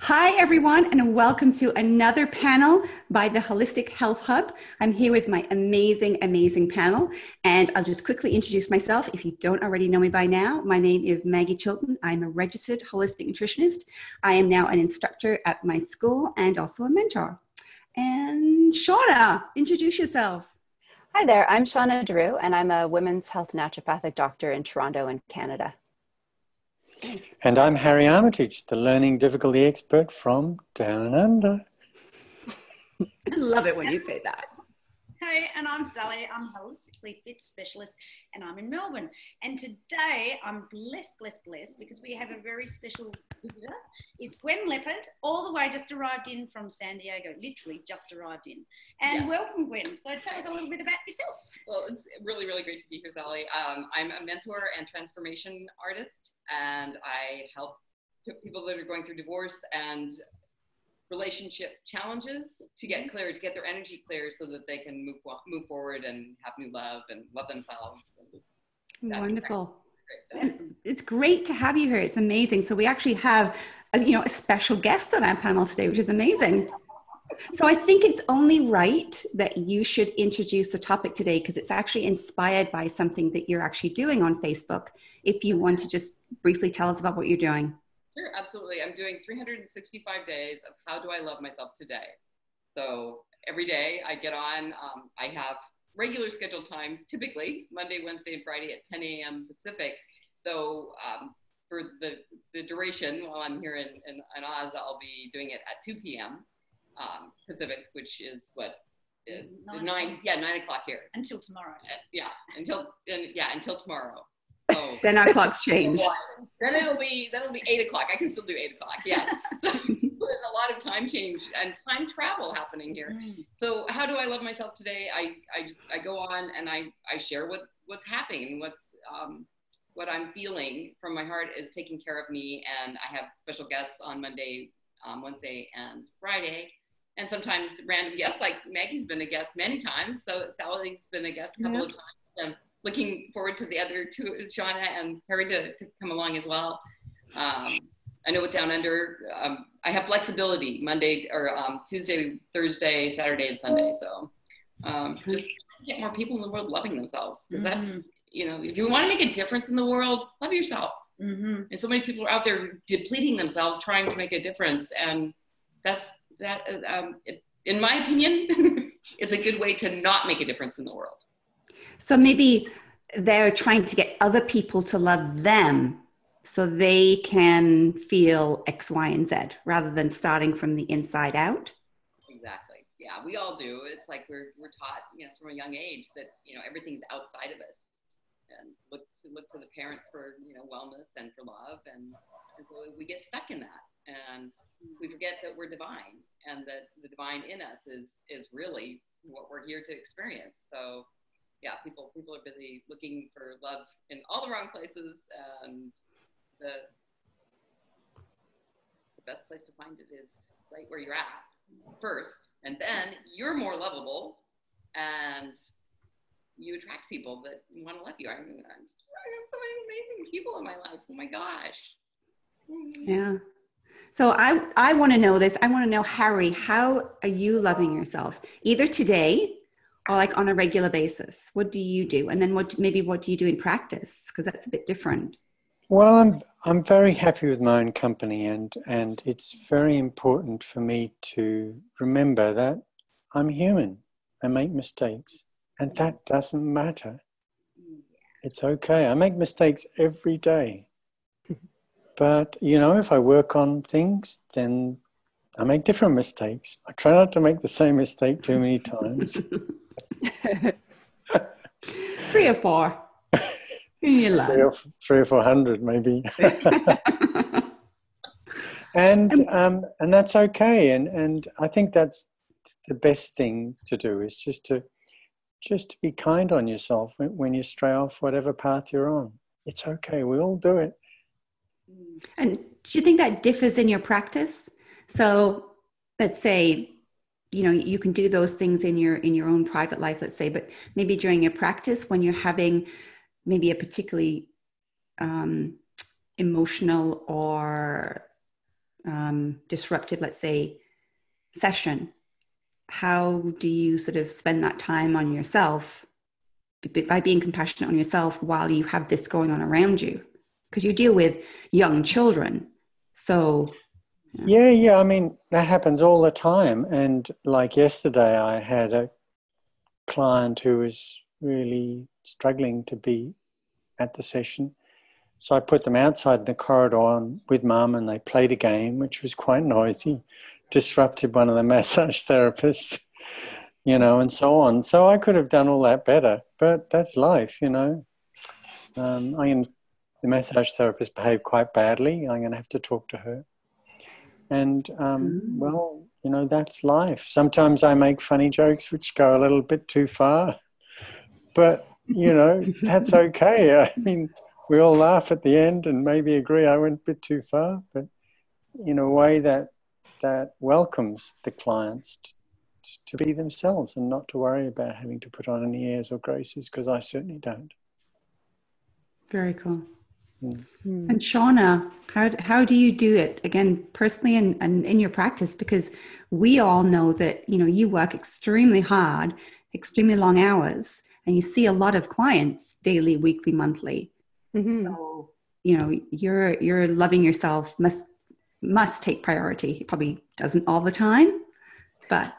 Hi, everyone, and welcome to another panel by the Holistic Health Hub. I'm here with my amazing panel, and I'll just quickly introduce myself. If you don't already know me by now, my name is Maggie Chilton. I'm a registered holistic nutritionist. I am now an instructor at my school and also a mentor. And Shauna, introduce yourself. Hi there, I'm Shauna Drew, and I'm a women's health naturopathic doctor in Toronto in Canada. And I'm Harry Armitage, the learning difficulty expert from Down Under. I love it when you say that. Hey, and I'm Sally. I'm a holistically fit specialist, and I'm in Melbourne. And today I'm blessed because we have a very special visitor. It's Gwen Lepard, all the way just arrived in from San Diego, literally just arrived in. And welcome, Gwen. So tell us a little bit about yourself. Well, it's really great to be here, Sally. I'm a mentor and transformation artist, and I help people that are going through divorce and relationship challenges to get clear, to get their energy clear so that they can move forward and have new love and love themselves. Wonderful. It's great to have you here. It's amazing. So we actually have a special guest on our panel today, which is amazing. So I think it's only right that you should introduce the topic today, because it's actually inspired by something that you're actually doing on Facebook. If you want to just briefly tell us about what you're doing. Sure, absolutely. I'm doing 365 days of how do I love myself today. So every day I get on, I have regular scheduled times, typically Monday, Wednesday, and Friday at 10 a.m. Pacific. Though for the duration while I'm here in Oz, I'll be doing it at 2 p.m. Pacific, which is what, 9 o'clock here. Until tomorrow. Until tomorrow. Oh. Then our clocks change. Then it'll be 8 o'clock. I can still do 8 o'clock. Yeah. So there's a lot of time change and time travel happening here. So how do I love myself today? I go on and I share what's happening, what I'm feeling from my heart is taking care of me. And I have special guests on Monday, Wednesday, and Friday. And sometimes random guests, like Maggie's been a guest many times. So Sally's been a guest a couple of times. And looking forward to the other two, Shauna and Harry, to come along as well. I know with Down Under, I have flexibility Monday or Tuesday, Thursday, Saturday, and Sunday. So just get more people in the world loving themselves, because that's, if you want to make a difference in the world, love yourself. And so many people are out there depleting themselves, trying to make a difference. And in my opinion, it's a good way to not make a difference in the world. So maybe they're trying to get other people to love them so they can feel X, Y, and Z rather than starting from the inside out. Exactly. Yeah, we all do. It's like we're taught, from a young age that, everything's outside of us, and look to the parents for, wellness and for love. And so we get stuck in that, and we forget that we're divine, and that the divine in us is really what we're here to experience. So yeah, people are busy looking for love in all the wrong places, and the best place to find it is right where you're at first, and then you're more lovable, and you attract people that want to love you. I have so many amazing people in my life. Oh my gosh. Yeah. So I want to know this. I want to know, Harry, how are you loving yourself? Either today or like on a regular basis? What do you do? And then what do you do in practice? Because that's a bit different. Well, I'm very happy with my own company, and it's very important for me to remember that I'm human. I make mistakes, and that doesn't matter. It's okay. I make mistakes every day. But, if I work on things, then I make different mistakes. I try not to make the same mistake too many times. 3 or 4. You learn. 300 or 400 maybe. and that's okay. And I think that's the best thing to do, is just to be kind on yourself when you stray off whatever path you're on. It's okay. We all do it. And do you think that differs in your practice? So let's say, you can do those things in your own private life, let's say, but maybe during your practice, when you're having maybe a particularly emotional or disruptive, let's say, session, how do you sort of spend that time on yourself by being compassionate on yourself while you have this going on around you? Because you deal with young children. So yeah, I mean, that happens all the time. And like yesterday, I had a client who was really struggling to be at the session. So I put them outside in the corridor with mum, and they played a game, which was quite noisy, disrupted one of the massage therapists, you know, and so on. So I could have done all that better, but that's life, you know. The massage therapist behaved quite badly. I'm going to have to talk to her. And, well, you know, that's life. Sometimes I make funny jokes which go a little bit too far, but, you know, that's okay. I mean, we all laugh at the end and maybe agree I went a bit too far, but in a way that welcomes the clients to be themselves and not to worry about having to put on any airs or graces, because I certainly don't. Very cool. And Shauna, how do you do it, again, personally and in your practice? Because we all know that, you know, you work extremely hard, extremely long hours, and you see a lot of clients daily, weekly, monthly. So, you know, your loving yourself must take priority. It probably doesn't all the time, but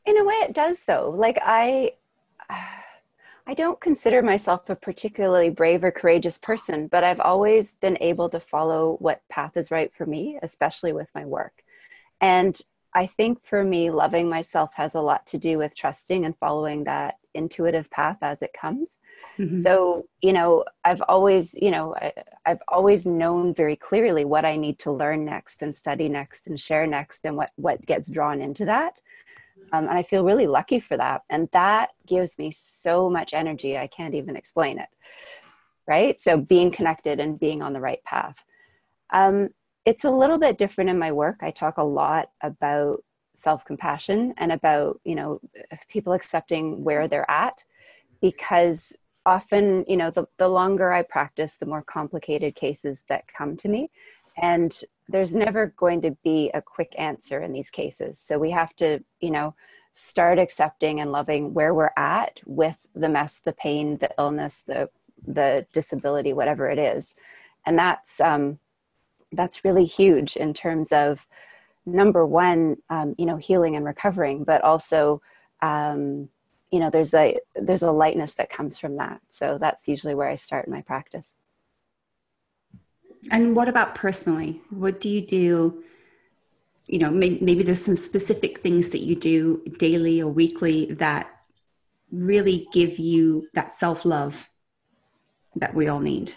in a way it does, though. Like I don't consider myself a particularly brave or courageous person, but I've always been able to follow what path is right for me, especially with my work. And I think for me, loving myself has a lot to do with trusting and following that intuitive path as it comes. So, you know, I've always known very clearly what I need to learn next and study next and share next and what gets drawn into that. And I feel really lucky for that. And that gives me so much energy. I can't even explain it. Right. So being connected and being on the right path. It's a little bit different in my work. I talk a lot about self-compassion and about, you know, people accepting where they're at, because often, you know, the longer I practice, the more complicated cases that come to me. And there's never going to be a quick answer in these cases. So we have to, you know, start accepting and loving where we're at with the mess, the pain, the illness, the disability, whatever it is. And that's really huge in terms of, number one, you know, healing and recovering, but also, you know, there's a lightness that comes from that. So that's usually where I start in my practice. And what about personally? What do you do? You know, maybe there's some specific things that you do daily or weekly that really give you that self-love that we all need.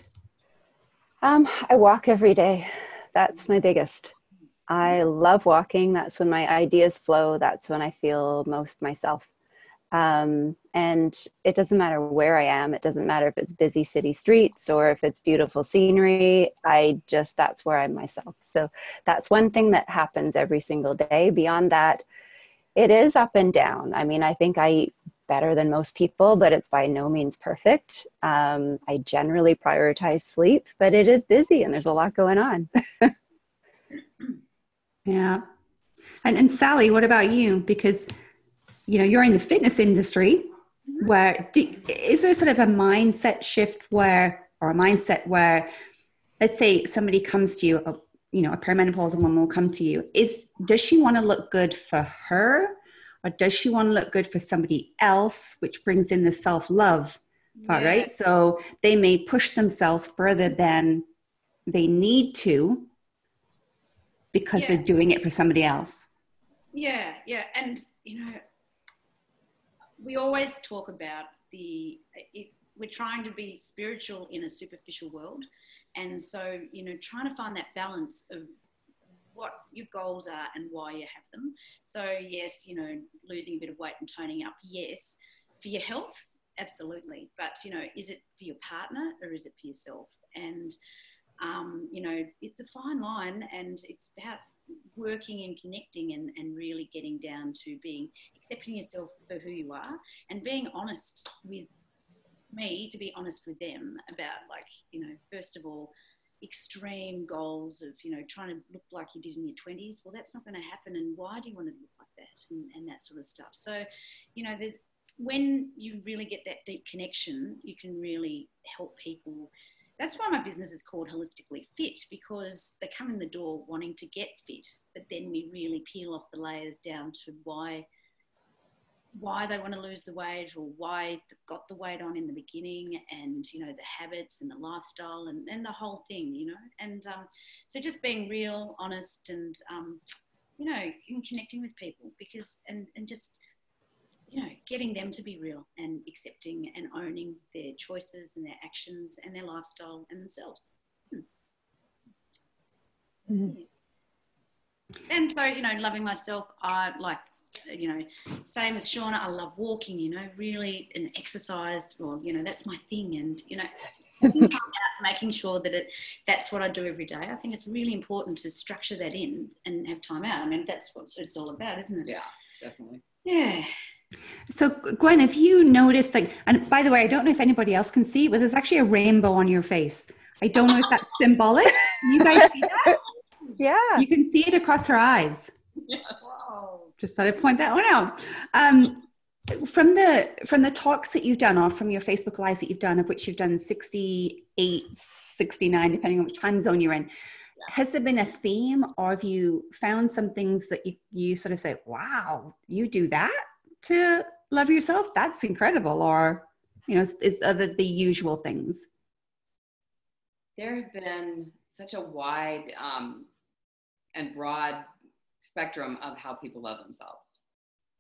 I walk every day. That's my biggest. I love walking. That's when my ideas flow. That's when I feel most myself. And it doesn't matter where I am. It doesn't matter if it's busy city streets or if it's beautiful scenery. That's where I'm myself. So that's one thing that happens every single day. Beyond that, it is up and down. I mean, I think I eat better than most people, but it's by no means perfect. I generally prioritize sleep, but it is busy and there's a lot going on. Yeah. And Sally, what about you? Because, you know, you're in the fitness industry. Is there sort of a mindset shift or a mindset where, let's say somebody comes to you, you know, a perimenopausal woman will come to you. Does she want to look good for her, or does she want to look good for somebody else, which brings in the self-love part, right? So they may push themselves further than they need to because they're doing it for somebody else. Yeah. And, you know, we always talk about we're trying to be spiritual in a superficial world. And so, you know, trying to find that balance of what your goals are and why you have them. So yes, you know, losing a bit of weight and toning up, yes. For your health, absolutely. But, you know, is it for your partner or is it for yourself? And, you know, it's a fine line, and it's about working and connecting and really getting down to accepting yourself for who you are and being honest with me to be honest with them about, like, you know, first of all, extreme goals of, you know, trying to look like you did in your 20s. Well, that's not going to happen. And why do you want to look like that? And that sort of stuff. So, you know, when you really get that deep connection, you can really help people. That's why my business is called Holistically Fit, because they come in the door wanting to get fit, but then we really peel off the layers down to why they want to lose the weight, or why they've got the weight on in the beginning, and, you know, the habits and the lifestyle and the whole thing, you know. And so just being real, honest, and, you know, and connecting with people, because, and just, you know, getting them to be real and accepting and owning their choices and their actions and their lifestyle and themselves. Mm-hmm. And so, you know, loving myself, I like, you know, same as Shauna, I love walking, you know, really, and exercise. Well, you know, that's my thing. And, you know, taking time out, making sure that that's what I do every day. I think it's really important to structure that in and have time out. I mean, that's what it's all about, isn't it? Yeah, definitely. Yeah. So Gwen, if you notice, like, and by the way, I don't know if anybody else can see, but there's actually a rainbow on your face. I don't know if that's symbolic. You guys see that? Yeah. You can see it across her eyes. Yes. Wow. Just thought I'd point that one out. From the talks that you've done, or from your Facebook Lives that you've done, of which you've done 68, 69, depending on which time zone you're in, has there been a theme, or have you found some things that you sort of say, wow, you do that to love yourself? That's incredible. Or, you know, is other the usual things? There have been such a wide and broad spectrum of how people love themselves.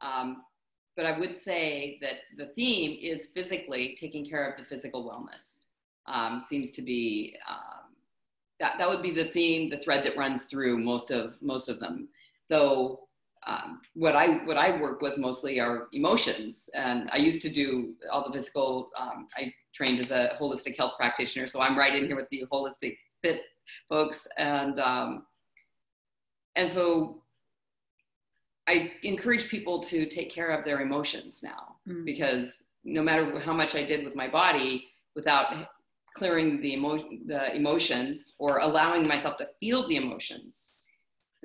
But I would say that the theme is physically taking care of the physical wellness. Seems to be, that would be the theme, the thread that runs through most of them. Though what I work with mostly are emotions. And I used to do all the physical, I trained as a holistic health practitioner. So I'm right in here with the holistic fit folks. And so I encourage people to take care of their emotions now, because no matter how much I did with my body, without clearing the emotions or allowing myself to feel the emotions,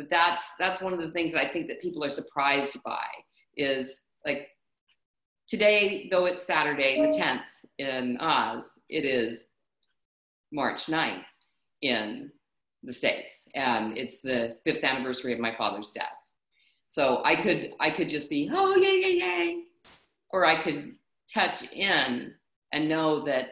that's one of the things that I think that people are surprised by. Is like today, though it's Saturday the 10th in Oz, it is March 9th in the States, and it's the 5th anniversary of my father's death. So I could just be, oh, yay, yay, yay. Or I could touch in and know that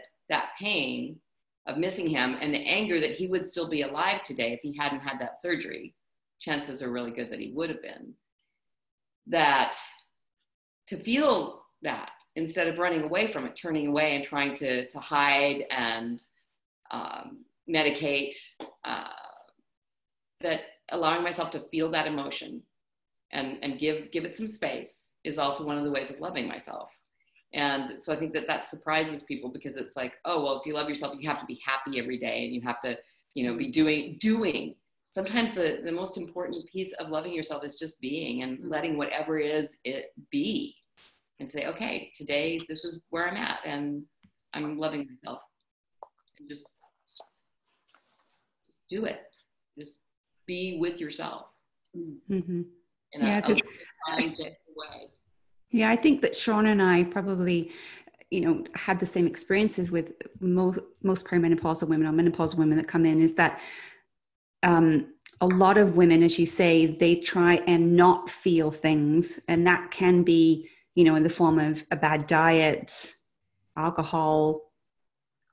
pain of missing him and the anger that he would still be alive today if he hadn't had that surgery, chances are really good that he would have been. That to feel that instead of running away from it, turning away and trying to hide and medicate, that allowing myself to feel that emotion and give it some space is also one of the ways of loving myself. And so I think that surprises people, because it's like, oh, well, if you love yourself, you have to be happy every day, and you have to, you know, be doing. Sometimes the most important piece of loving yourself is just being, and letting whatever is it be, and say, okay, today this is where I'm at, and I'm loving myself. And just do it. Just be with yourself. Mm-hmm. In a kind, gentle way. Yeah, I think that Shauna and I probably, you know, had the same experiences with most perimenopausal women or menopausal women that come in, is that a lot of women, as you say, they try and not feel things. And that can be, you know, in the form of a bad diet, alcohol,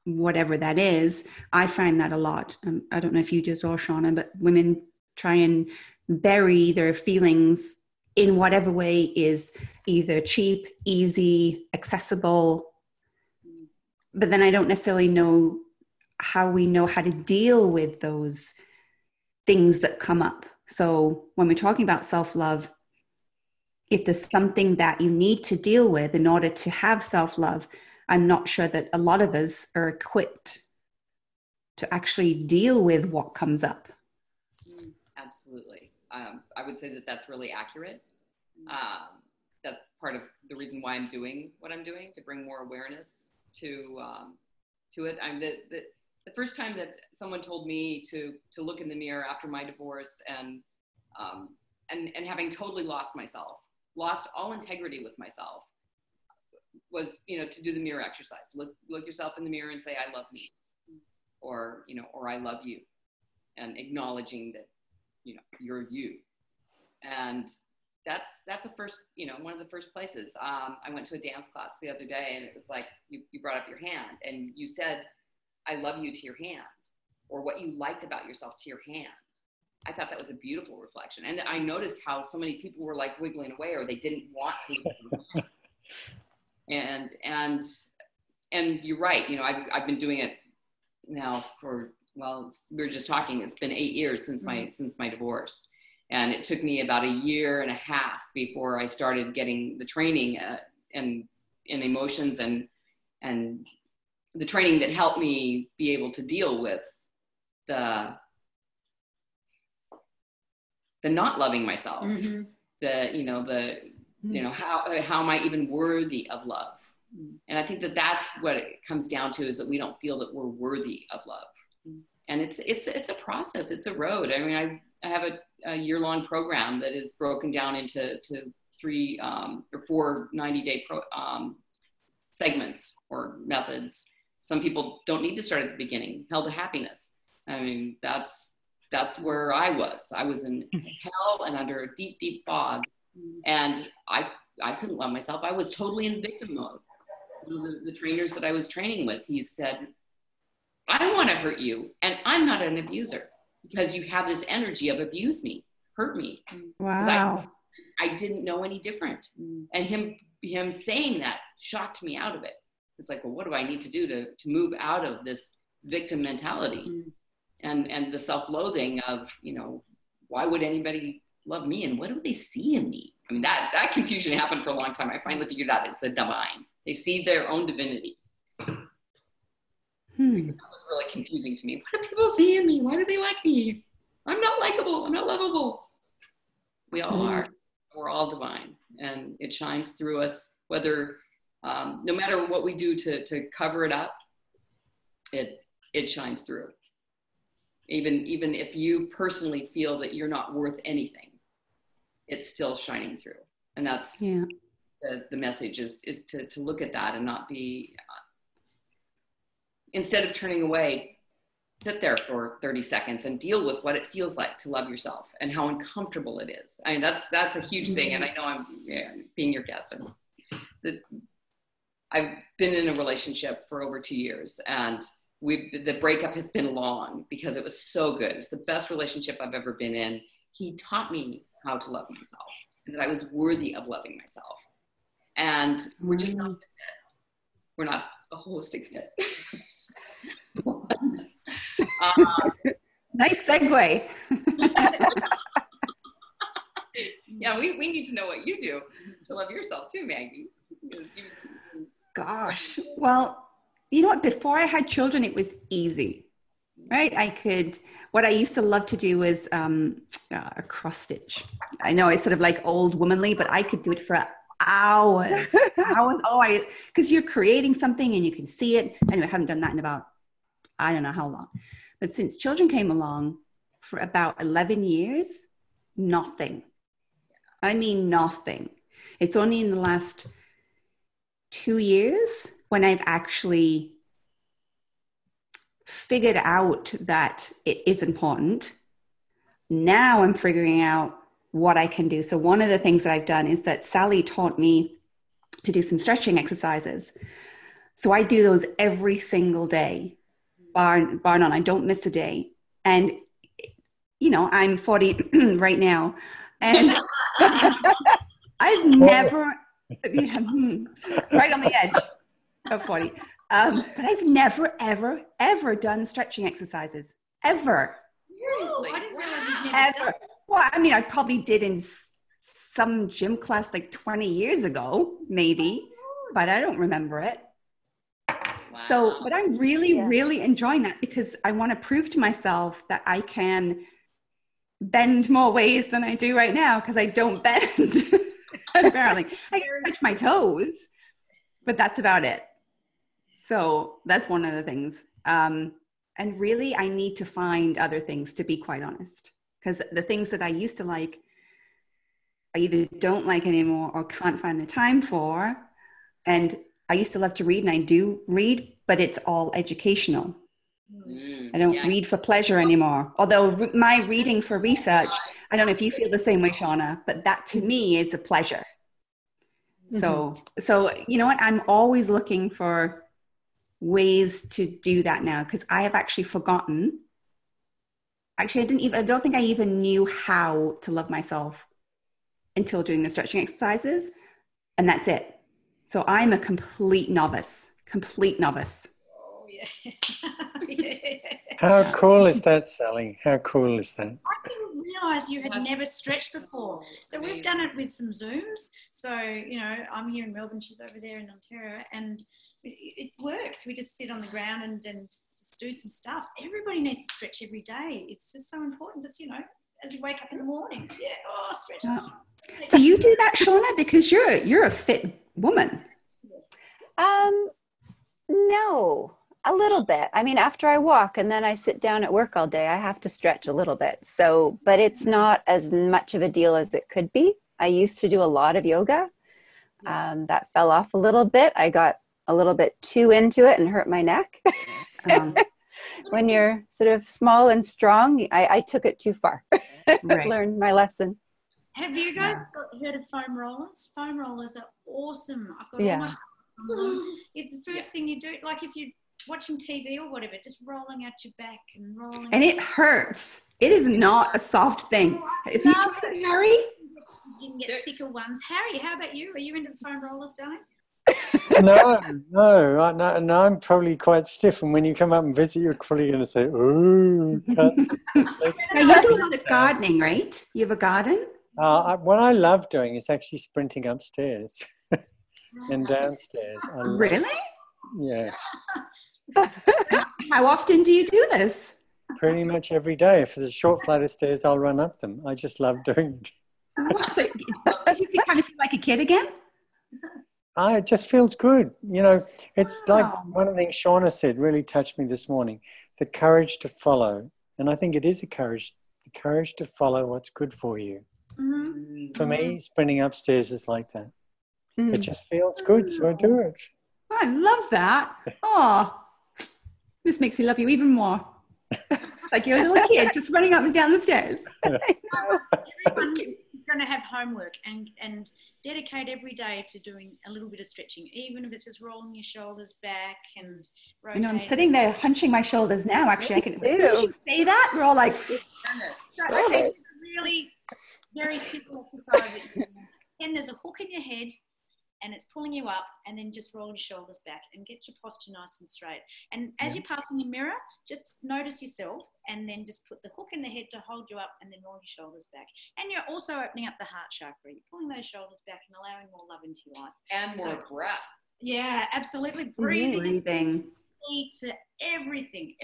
whatever that is. I find that a lot. I don't know if you do as well, Shauna, but women try and bury their feelings in whatever way is either cheap, easy, accessible. But then I don't necessarily know how we know how to deal with those things that come up. So when we're talking about self-love, if there's something that you need to deal with in order to have self-love, I'm not sure that a lot of us are equipped to actually deal with what comes up. Absolutely. I would say that that's really accurate. That's part of the reason why I'm doing what I'm doing, to bring more awareness to it. The the first time that someone told me to look in the mirror after my divorce and having totally lost myself, lost all integrity with myself, was, you know, to do the mirror exercise. Look yourself in the mirror and say, I love me, or, you know, or I love you, and acknowledging that, you know, you're you. And that's the first, you know, one of the first places. I went to a dance class the other day, and it was like, you brought up your hand and you said, I love you to your hand, or what you liked about yourself to your hand. I thought that was a beautiful reflection. And I noticed how so many people were like wiggling away, or they didn't want to. And you're right. You know, I've been doing it now for, well, we were just talking, it's been 8 years since my divorce. And it took me about 1.5 years before I started getting the training in emotions and the training that helped me be able to deal with the not loving myself, how am I even worthy of love? And I think that that's what it comes down to, is that we don't feel that we're worthy of love. And it's a process. It's a road. I mean, I have a year-long program that is broken down into 3 or 4 90-day segments or methods. Some people don't need to start at the beginning. Hell to Happiness. I mean, that's where I was. I was in hell and under a deep, deep fog. And I couldn't love myself. I was totally in victim mode. One of the trainers that I was training with, he said, I don't want to hurt you, and I'm not an abuser, because you have this energy of abuse me, hurt me. Wow. I didn't know any different. And him saying that shocked me out of it. It's like, well, what do I need to do to move out of this victim mentality and the self-loathing of, you know, why would anybody love me, and what do they see in me? I mean, that confusion happened for a long time. I finally figured out it's the divine. They see their own divinity. That was really confusing to me. What do people see in me? Why do they like me? I'm not likable. I'm not lovable. We all are. We're all divine, and it shines through us. Whether, no matter what we do to cover it up, it shines through. Even if you personally feel that you're not worth anything, it's still shining through. And that's the message is to look at that and not be, instead of turning away, sit there for 30 seconds and deal with what it feels like to love yourself and how uncomfortable it is. I mean, that's a huge thing. And I know I'm being your guest. I've been in a relationship for over 2 years, and the breakup has been long because it was so good. It's the best relationship I've ever been in. He taught me how to love myself, and that I was worthy of loving myself. And we're just not a fit. We're not a holistic fit. Nice segue. Yeah, we need to know what you do to love yourself too, Maggie. Gosh, well, you know what? Before I had children, it was easy, right? What I used to love to do was a cross stitch. I know it's sort of like old womanly, but I could do it for hours. Oh, because you're creating something and you can see it. Anyway, I haven't done that in about, I don't know how long. But since children came along, for about 11 years, nothing. I mean, nothing. It's only in the last 2 years when I've actually figured out that it is important. Now I'm figuring out what I can do. So one of the things that I've done is that Sally taught me to do some stretching exercises. So I do those every single day, bar none. I don't miss a day. And, you know, I'm 40 right now. And I've never, right on the edge of 40. But I've never, ever, ever done stretching exercises. Ever. Seriously? I didn't realize you'd never done. Well, I mean, I probably did in some gym class like 20 years ago, maybe, but I don't remember it. Wow. So, but I'm really, really enjoying that because I want to prove to myself that I can bend more ways than I do right now because I don't bend, apparently. I can touch my toes, but that's about it. So that's one of the things. And really, I need to find other things, to be quite honest, because the things that I used to like, I either don't like anymore or can't find the time for. And I used to love to read, and I do read, but it's all educational. I don't read for pleasure anymore. Although my reading for research, I don't know if you feel the same way, Shauna, but that to me is a pleasure. So you know what? I'm always looking for ways to do that now, because I have actually forgotten. Actually, I don't think I even knew how to love myself until doing the stretching exercises, and that's it. So I'm a complete novice. Oh, yeah. How cool is that, Sally? How cool is that? I didn't realise you had never stretched before. So we've done it with some Zooms. So, you know, I'm here in Melbourne, she's over there in Ontario, and it works. We just sit on the ground and just do some stuff. Everybody needs to stretch every day. It's just so important, just, you know, as you wake up in the mornings. Yeah, stretch. Do you do that, Shauna? Because you're a fit woman. No, a little bit. I mean, after I walk and then I sit down at work all day, I have to stretch a little bit. So, but it's not as much of a deal as it could be. I used to do a lot of yoga. That fell off a little bit. I got a little bit too into it and hurt my neck. When you're sort of small and strong, I took it too far. Right. Learned my lesson. Have you guys heard of foam rollers? Foam rollers are awesome. I've got all my on them. It's the first thing you do, like if you're watching TV or whatever, just rolling out your back and rolling. And it hurts. It is not a soft thing. If you try it, Harry, you can get thicker ones. Harry, how about you? Are you into the foam rollers, darling? No, I'm probably quite stiff, and when you come up and visit, you're probably going to say, "Ooh, can't see." Now you do a lot of gardening, right? You have a garden? What I love doing is actually sprinting upstairs and downstairs. Really? Yeah. How often do you do this? Pretty much every day. If there's a short flight of stairs, I'll run up them. I just love doing it. So do you kind of feel like a kid again? It just feels good. You know, it's like one of the things Shauna said really touched me this morning, the courage to follow. And I think it is the courage to follow what's good for you. Mm-hmm. For me, sprinting upstairs is like that. It just feels good, so I do it. I love that. Oh, this makes me love you even more. Like you're a little kid just running up and down the stairs. Everyone's going to have homework and dedicate every day to doing a little bit of stretching, even if it's just rolling your shoulders back and rotating. You know, I'm sitting there hunching my shoulders now. Actually, I can. As soon as you say that, we're all like, okay, really very simple exercise. And there's a hook in your head, and it's pulling you up, and then just roll your shoulders back and get your posture nice and straight. And as you're passing your mirror, just notice yourself, and then just put the hook in the head to hold you up, and then roll your shoulders back. And you're also opening up the heart chakra. You're pulling those shoulders back and allowing more love into your life. And more breath. Yeah, absolutely. Breathing. Breathing. Key to everything.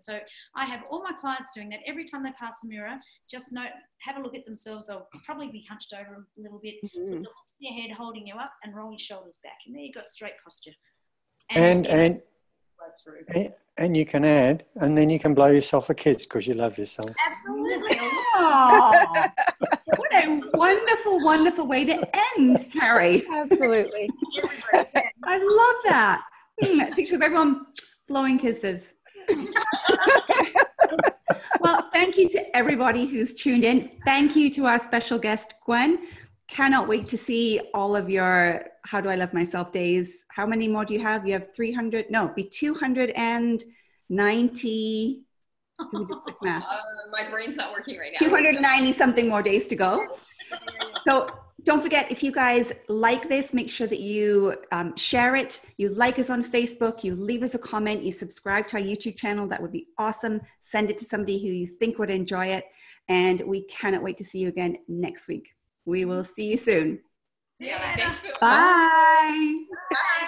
So I have all my clients doing that every time they pass the mirror. Just have a look at themselves. They'll probably be hunched over a little bit. Put the hook in your head, holding you up, and roll your shoulders back, and there you've got straight posture. And you can add, and then you can blow yourself a kiss because you love yourself. Absolutely. Oh, what a wonderful way to end, Harry. Absolutely. I love that. Picture of everyone blowing kisses. Well, thank you to everybody who's tuned in. Thank you to our special guest, Gwen. Cannot wait to see all of your How Do I Love Myself days. How many more do you have? You have 290. My brain's not working right now. 290 something more days to go. So don't forget, if you guys like this, make sure that you share it. You like us on Facebook. You leave us a comment. You subscribe to our YouTube channel. That would be awesome. Send it to somebody who you think would enjoy it. And we cannot wait to see you again next week. We will see you soon. Yeah, thanks. Bye. Bye.